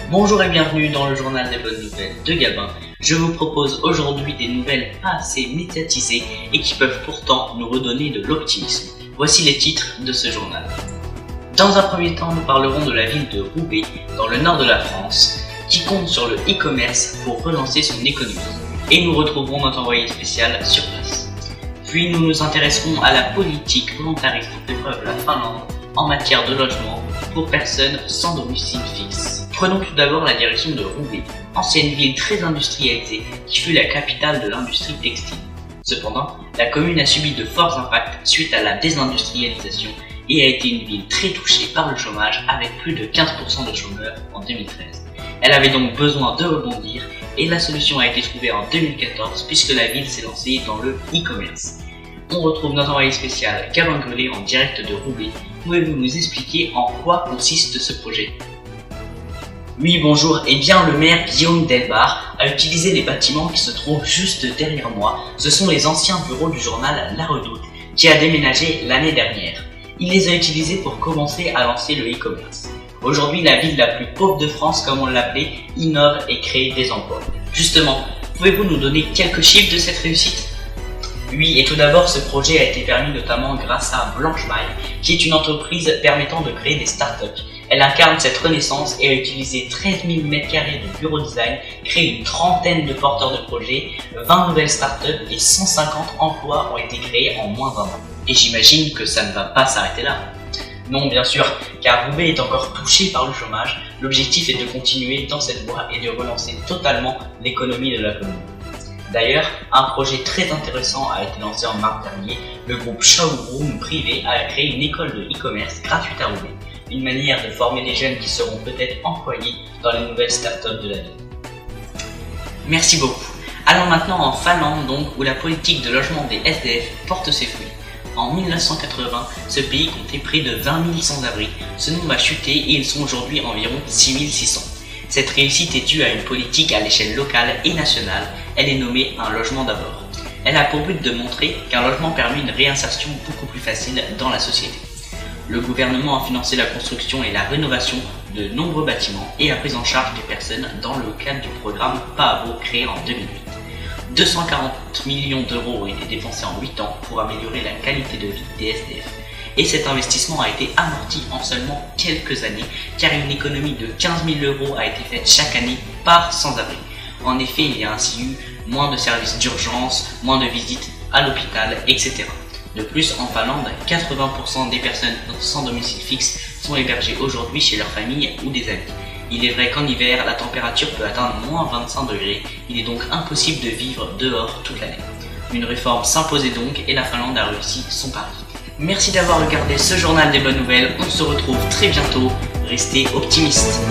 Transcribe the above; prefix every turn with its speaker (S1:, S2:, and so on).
S1: Bonjour et bienvenue dans le journal des bonnes nouvelles de Gabin. Je vous propose aujourd'hui des nouvelles pas assez médiatisées et qui peuvent pourtant nous redonner de l'optimisme. Voici les titres de ce journal. Dans un premier temps, nous parlerons de la ville de Roubaix, dans le nord de la France, qui compte sur le e-commerce pour relancer son économie. Et nous retrouverons notre envoyé spécial sur place. Puis nous nous intéresserons à la politique volontariste que preuve la Finlande en matière de logement pour personnes sans domicile fixe. Prenons tout d'abord la direction de Roubaix, ancienne ville très industrialisée qui fut la capitale de l'industrie textile. Cependant, la commune a subi de forts impacts suite à la désindustrialisation et a été une ville très touchée par le chômage avec plus de 15% de chômeurs en 2013. Elle avait donc besoin de rebondir et la solution a été trouvée en 2014 puisque la ville s'est lancée dans le e-commerce. On retrouve notre envoyé spécial Gabin Grelet en direct de Roubaix. Pouvez-vous nous expliquer en quoi consiste ce projet ? Oui, bonjour. Eh bien, le maire Guillaume Delbar a utilisé les bâtiments qui se trouvent juste derrière moi. Ce sont les anciens bureaux du journal La Redoute qui a déménagé l'année dernière. Il les a utilisés pour commencer à lancer le e-commerce. Aujourd'hui, la ville la plus pauvre de France, comme on l'appelait, innove et crée des emplois. Justement, pouvez-vous nous donner quelques chiffres de cette réussite ? Oui, et tout d'abord, ce projet a été permis notamment grâce à Blanche Maille, qui est une entreprise permettant de créer des startups. Elle incarne cette renaissance et a utilisé 13 000 m² de bureau design, créé une trentaine de porteurs de projets, 20 nouvelles startups et 150 emplois ont été créés en moins d'un an. Et j'imagine que ça ne va pas s'arrêter là. Non, bien sûr, car Roubaix est encore touché par le chômage. L'objectif est de continuer dans cette voie et de relancer totalement l'économie de la commune. D'ailleurs, un projet très intéressant a été lancé en mars dernier. Le groupe Showroom privé a créé une école de e-commerce gratuite à Roubaix. Une manière de former les jeunes qui seront peut-être employés dans les nouvelles startups de la ville. Merci beaucoup. Allons maintenant en Finlande donc, où la politique de logement des SDF porte ses fruits. En 1980, ce pays comptait près de 20 000 sans-abri. Ce nombre a chuté et ils sont aujourd'hui environ 6 600. Cette réussite est due à une politique à l'échelle locale et nationale. Elle est nommée un logement d'abord. Elle a pour but de montrer qu'un logement permet une réinsertion beaucoup plus facile dans la société. Le gouvernement a financé la construction et la rénovation de nombreux bâtiments et a pris en charge des personnes dans le cadre du programme PAAVO créé en 2008. 240 millions d'euros ont été dépensés en 8 ans pour améliorer la qualité de vie des SDF. Et cet investissement a été amorti en seulement quelques années car une économie de 15 000 euros a été faite chaque année par sans-abri. En effet, il y a ainsi eu moins de services d'urgence, moins de visites à l'hôpital, etc. De plus, en Finlande, 80% des personnes sans domicile fixe sont hébergées aujourd'hui chez leur famille ou des amis. Il est vrai qu'en hiver, la température peut atteindre moins 25 degrés. Il est donc impossible de vivre dehors toute l'année. Une réforme s'imposait donc et la Finlande a réussi son pari. Merci d'avoir regardé ce journal des bonnes nouvelles. On se retrouve très bientôt. Restez optimistes.